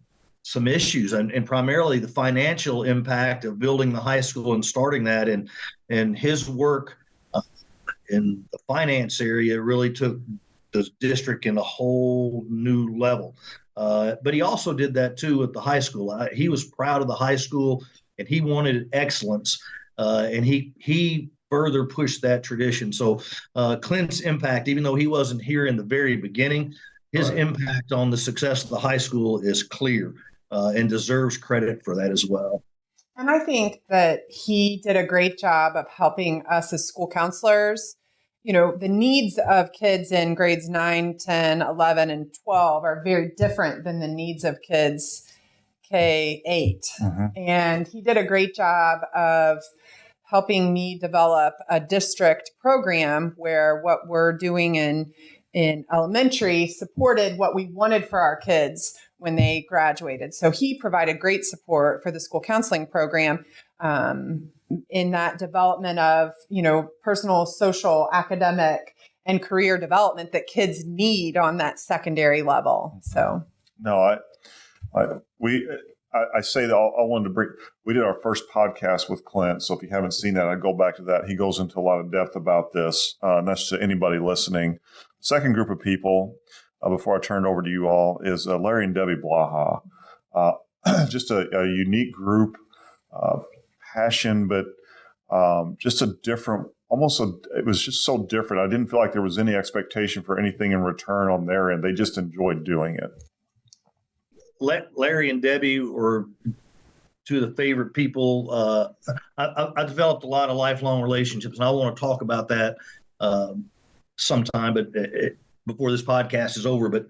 issues, and primarily the financial impact of building the high school and starting that, and his work in the finance area really took the district in a whole new level. But he also did that too at the high school. He was proud of the high school, and he wanted excellence, and he further pushed that tradition. So Clint's impact, even though he wasn't here in the very beginning, his impact on the success of the high school is clear, and deserves credit for that as well. And I think that he did a great job of helping us as school counselors. The needs of kids in grades 9, 10, 11, and 12 are very different than the needs of kids K-8. Mm-hmm. And he did a great job of helping me develop a district program where what we're doing in elementary supported what we wanted for our kids when they graduated. So he provided great support for the school counseling program in that development of, personal, social, academic, and career development that kids need on that secondary level. So, no, I say that I wanted to bring. We did our first podcast with Clint, so if you haven't seen that, I'd go back to that. He goes into a lot of depth about this, and that's to anybody listening. Second group of people, before I turn it over to you all, is Larry and Debbie Blaha. Just a unique group, passion, but just a different. It was just so different. I didn't feel like there was any expectation for anything in return on their end. They just enjoyed doing it. Larry and Debbie were two of the favorite people. I developed a lot of lifelong relationships, and I want to talk about that sometime, but before this podcast is over. But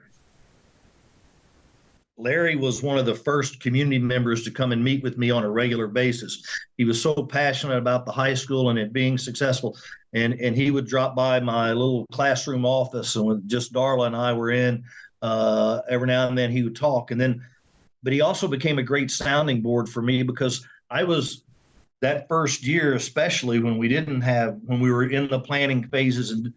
Larry was one of the first community members to come and meet with me on a regular basis. He was so passionate about the high school and it being successful. And he would drop by my little classroom office, and when just Darla and I were in, every now and then he would talk. But he also became a great sounding board for me, because I was that first year, especially when we were in the planning phases, and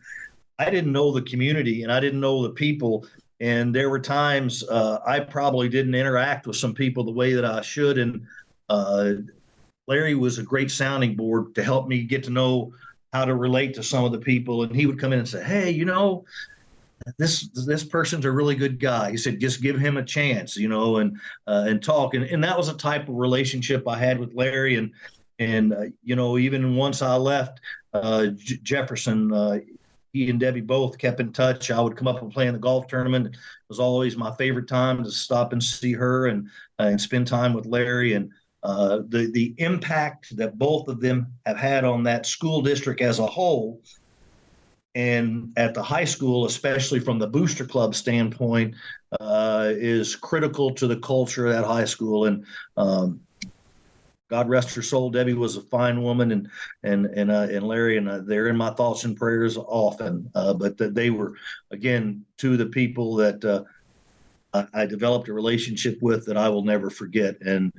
I didn't know the community and I didn't know the people. And there were times I probably didn't interact with some people the way that I should. And Larry was a great sounding board to help me get to know how to relate to some of the people. And he would come in and say, "Hey, this person's a really good guy." He said, "Just give him a chance, and talk." And that was a type of relationship I had with Larry. And even once I left Jefferson, he and Debbie both kept in touch. I would come up and play in the golf tournament. It was always my favorite time to stop and see her and spend time with Larry. And the impact that both of them have had on that school district as a whole, and at the high school, especially from the Booster Club standpoint, is critical to the culture of that high school. And God rest her soul, Debbie was a fine woman, and Larry, and they're in my thoughts and prayers often. But they were, again, two of the people that I developed a relationship with that I will never forget. And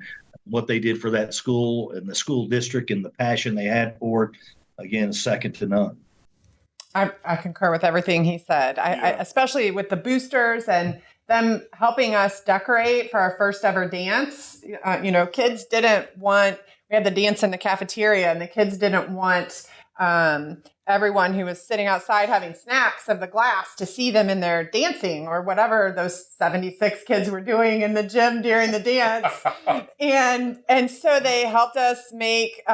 what they did for that school and the school district and the passion they had for it, again, is second to none. I concur with everything he said. I especially with the boosters and them helping us decorate for our first ever dance. Kids didn't want, we had the dance in the cafeteria, and the kids didn't want everyone who was sitting outside having snacks of the glass to see them in their dancing or whatever those 76 kids were doing in the gym during the dance. and so they helped us make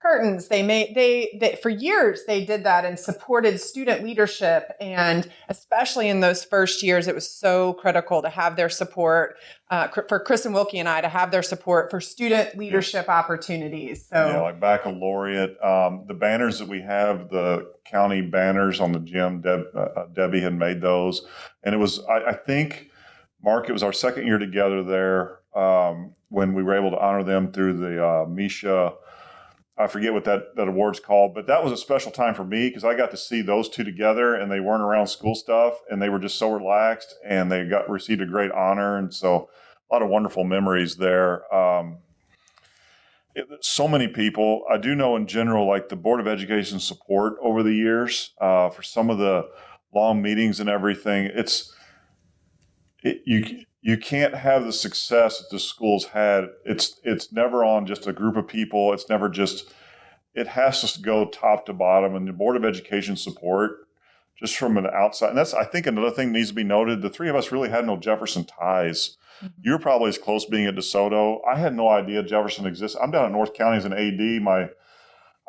curtains. They for years they did that and supported student leadership. And especially in those first years, it was so critical to have their support for Chris and Wilkie and I to have their support for student leadership opportunities. So like baccalaureate, the banners that we have, the county banners on the gym, Debbie had made those. And it was, I think, Mark, it was our second year together there when we were able to honor them through the Misha I forget what that award's called, but that was a special time for me because I got to see those two together, and they weren't around school stuff, and they were just so relaxed, and they received a great honor, and so a lot of wonderful memories there. So many people I do know in general, like the Board of Education support over the years for some of the long meetings and everything. You can't have the success that the school's had. It's never on just a group of people. It's never just. It has to go top to bottom, and the Board of Education support just from an outside. And that's, I think, another thing needs to be noted. The three of us really had no Jefferson ties. You were probably as close being at DeSoto. I had no idea Jefferson exists. I'm down in North County as an AD.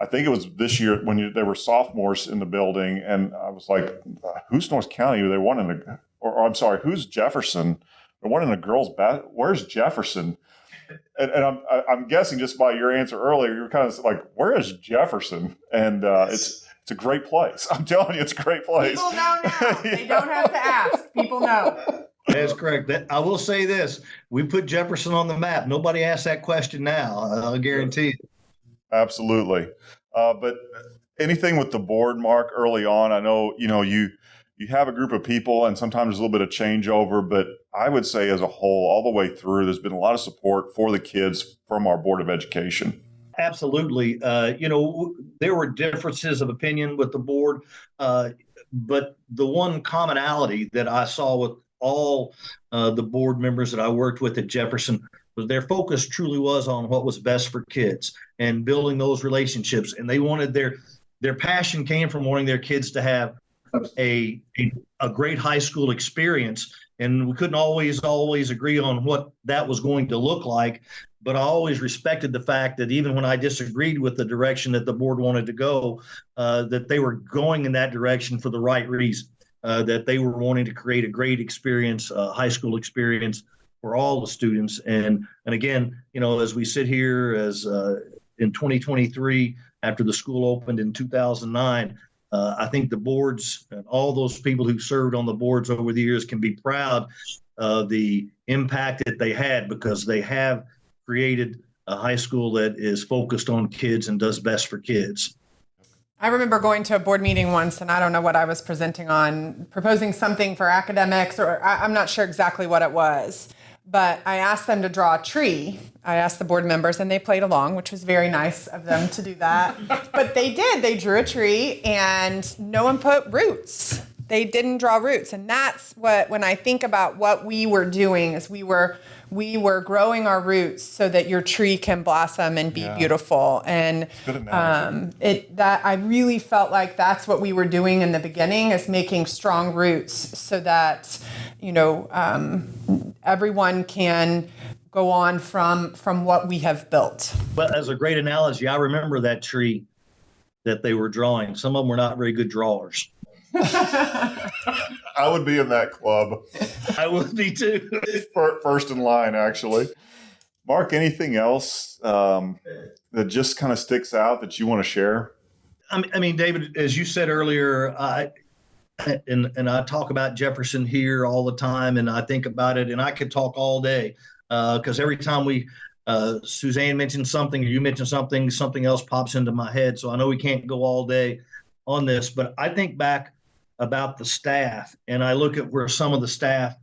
I think it was this year when there were sophomores in the building, and I was like, "Who's North County? They won or I'm sorry, who's Jefferson? They're one in a girls' Where's Jefferson?" And I'm guessing just by your answer earlier, you're kind of like, "Where is Jefferson?" And it's a great place. I'm telling you, it's a great place. People know now. They don't have to ask. People know. That is correct. I will say this. We put Jefferson on the map. Nobody asks that question now. I'll guarantee you. Absolutely. But anything with the board, Mark, early on, I know, you have a group of people and sometimes there's a little bit of changeover, but I would say as a whole, all the way through, there's been a lot of support for the kids from our Board of Education. Absolutely. There were differences of opinion with the board, but the one commonality that I saw with all the board members that I worked with at Jefferson was their focus truly was on what was best for kids and building those relationships. And they wanted their passion came from wanting their kids to have a great high school experience. And we couldn't always agree on what that was going to look like. But I always respected the fact that even when I disagreed with the direction that the board wanted to go, that they were going in that direction for the right reason. That they were wanting to create a great experience, high school experience for all the students. And again, as we sit here as in 2023, after the school opened in 2009, I think the boards and all those people who served on the boards over the years can be proud of the impact that they had because they have created a high school that is focused on kids and does best for kids. I remember going to a board meeting once, and I don't know what I was proposing something for academics, or I'm not sure exactly what it was, but I asked them to draw a tree. I asked the board members, and they played along, which was very nice of them to do that. But they did. They drew a tree, and no one put roots. They didn't draw roots, and that's when I think about what we were doing, is we were growing our roots so that your tree can blossom and be beautiful. And I really felt like that's what we were doing in the beginning, is making strong roots so that everyone can go on from what we have built. But as a great analogy, I remember that tree that they were drawing. Some of them were not very good drawers. I would be in that club. I would be too. First in line, actually. Mark, anything else that just kind of sticks out that you want to share? I mean, David, as you said earlier, I talk about Jefferson here all the time, and I think about it, and I could talk all day because every time Suzanne mentions something or you mention something, something else pops into my head. So I know we can't go all day on this, but I think back about the staff, and I look at where some of the staff,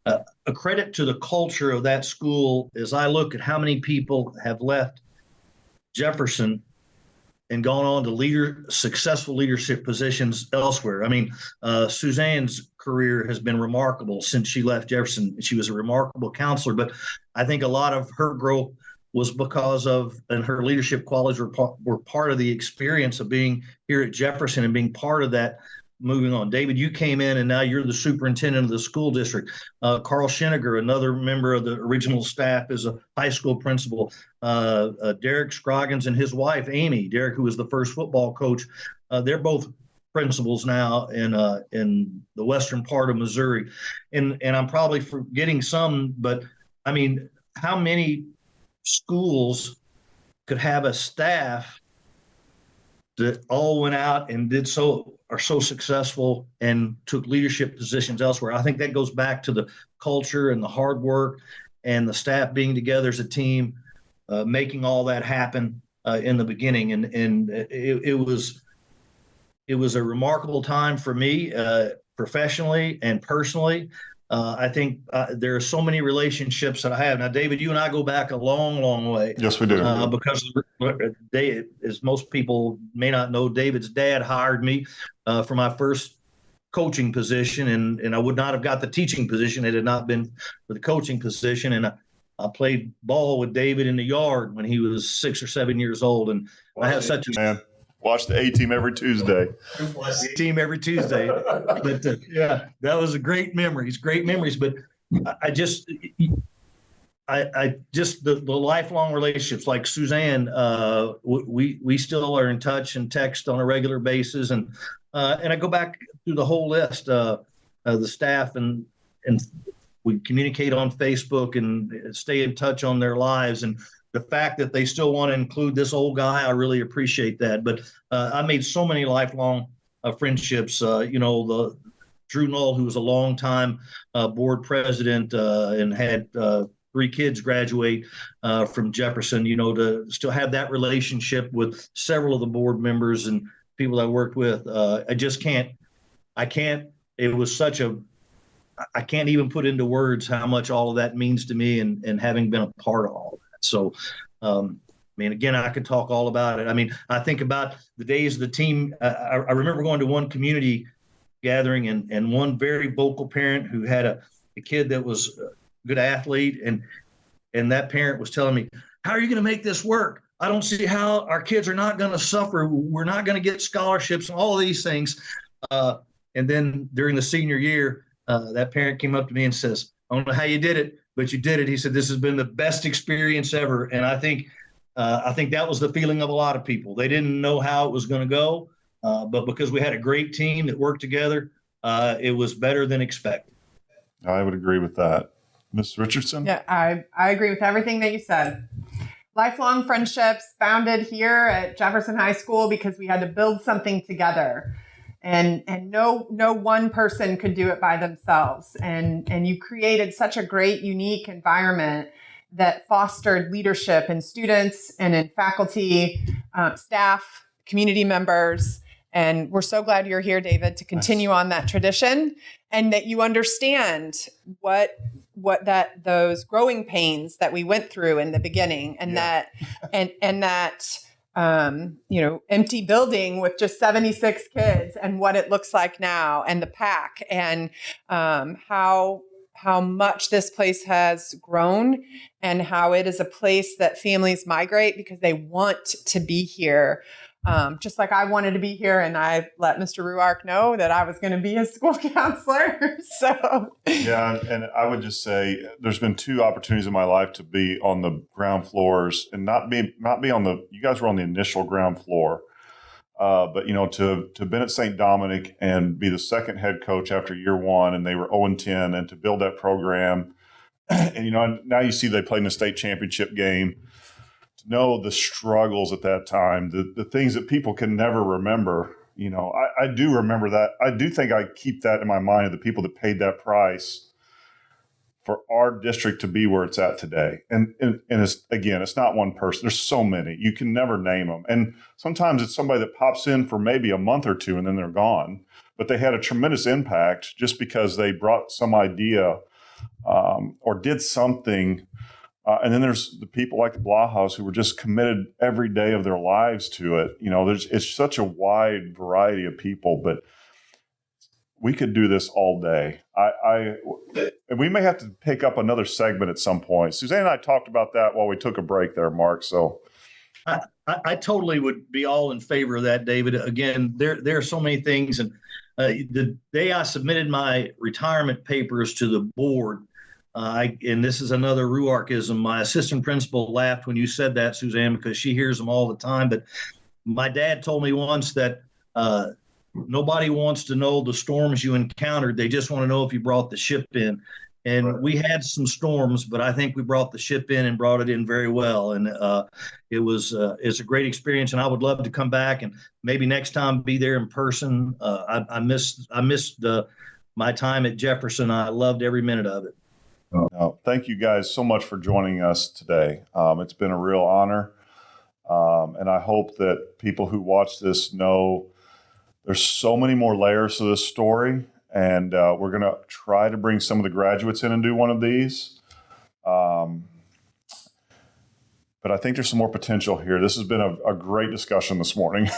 a credit to the culture of that school is I look at how many people have left Jefferson and gone on to successful leadership positions elsewhere. I mean, Suzanne's career has been remarkable since she left Jefferson. She was a remarkable counselor, but I think a lot of her growth was because and her leadership qualities were part of the experience of being here at Jefferson and being part of that moving on. David, you came in and now you're the superintendent of the school district. Carl Scheniger, another member of the original staff, is a high school principal. Derek Scroggins and his wife, Amy, Derek, who was the first football coach, they're both principals now in the western part of Missouri. And I'm probably forgetting some, but I mean, how many schools could have a staff that all went out and are so successful and took leadership positions elsewhere? I think that goes back to the culture and the hard work and the staff being together as a team, making all that happen. in the beginning, and it was a remarkable time for me, professionally and personally. I think there are so many relationships that I have now. David, you and I go back a long, long way. Yes, we do. Because as most people may not know, David's dad hired me for my first coaching position, and I would not have got the teaching position had it not been for the coaching position. And I played ball with David in the yard when he was 6 or 7 years old, and I have such a Watch the A-team every Tuesday. team every Tuesday. But yeah, that was a great memories. But I just the lifelong relationships like Suzanne, we still are in touch and text on a regular basis, and I go back through the whole list, the staff, and we communicate on Facebook and stay in touch on their lives. And the fact that they still want to include this old guy, I really appreciate that. But I made so many lifelong friendships. The Drew Knoll, who was a longtime board president and had 3 kids graduate from Jefferson, to still have that relationship with several of the board members and people I worked with. I can't even put into words how much all of that means to me, and having been a part of all of that. So, again, I could talk all about it. I think about the days of the team. I remember going to one community gathering and one very vocal parent who had a kid that was a good athlete. And that parent was telling me, how are you going to make this work? I don't see how our kids are not going to suffer. We're not going to get scholarships and all of these things. And then during the senior year, that parent came up to me and says, I don't know how you did it, but you did it. He said, this has been the best experience ever. And I think that was the feeling of a lot of people. They didn't know how it was going to go, but because we had a great team that worked together, it was better than expected. I would agree with that. Ms. Richardson? Yeah, I agree with everything that you said. Lifelong friendships founded here at Jefferson High School because we had to build something together. And no one person could do it by themselves. And you created such a great, unique environment that fostered leadership in students and in faculty, staff, community members. And we're so glad you're here, David, to continue on that tradition, and that you understand what those growing pains that we went through in the beginning, and that empty building with just 76 kids and what it looks like now, and the pack, and how much this place has grown, and how it is a place that families migrate because they want to be here. Just like I wanted to be here, and I let Mr. Ruark know that I was going to be a school counselor. So yeah, and I would just say there's been 2 opportunities in my life to be on the ground floors and not be on the. You guys were on the initial ground floor, but to have been at St. Dominic and be the second head coach after year 1, and they were 0-10, and to build that program, and now you see they played in the state championship game. To know the struggles at that time, the things that people can never remember. I do remember that. I do think I keep that in my mind of the people that paid that price for our district to be where it's at today. And it's not one person. There's so many. You can never name them. And sometimes it's somebody that pops in for maybe a month or 2 and then they're gone. But they had a tremendous impact just because they brought some idea or did something. And then there's the people like the Blahaus who were just committed every day of their lives to it. It's such a wide variety of people, but we could do this all day. And we may have to pick up another segment at some point. Suzanne and I talked about that while we took a break there, Mark. So I totally would be all in favor of that, David. Again, there are so many things. And the day I submitted my retirement papers to the board, and this is another Ruarkism. My assistant principal laughed when you said that, Suzanne, because she hears them all the time. But my dad told me once that nobody wants to know the storms you encountered. They just want to know if you brought the ship in. And we had some storms, but I think we brought the ship in and brought it in very well. And it's a great experience. And I would love to come back and maybe next time be there in person. I missed my time at Jefferson. I loved every minute of it. Thank you guys so much for joining us today. It's been a real honor. And I hope that people who watch this know there's so many more layers to this story. And we're going to try to bring some of the graduates in and do one of these. But I think there's some more potential here. This has been a great discussion this morning.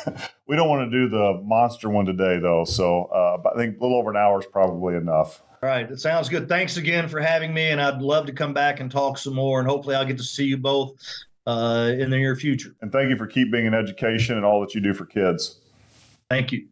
We don't want to do the monster one today, though. So I think a little over an hour is probably enough. All right. That sounds good. Thanks again for having me. And I'd love to come back and talk some more. And hopefully I'll get to see you both in the near future. And thank you for keep being in education and all that you do for kids. Thank you.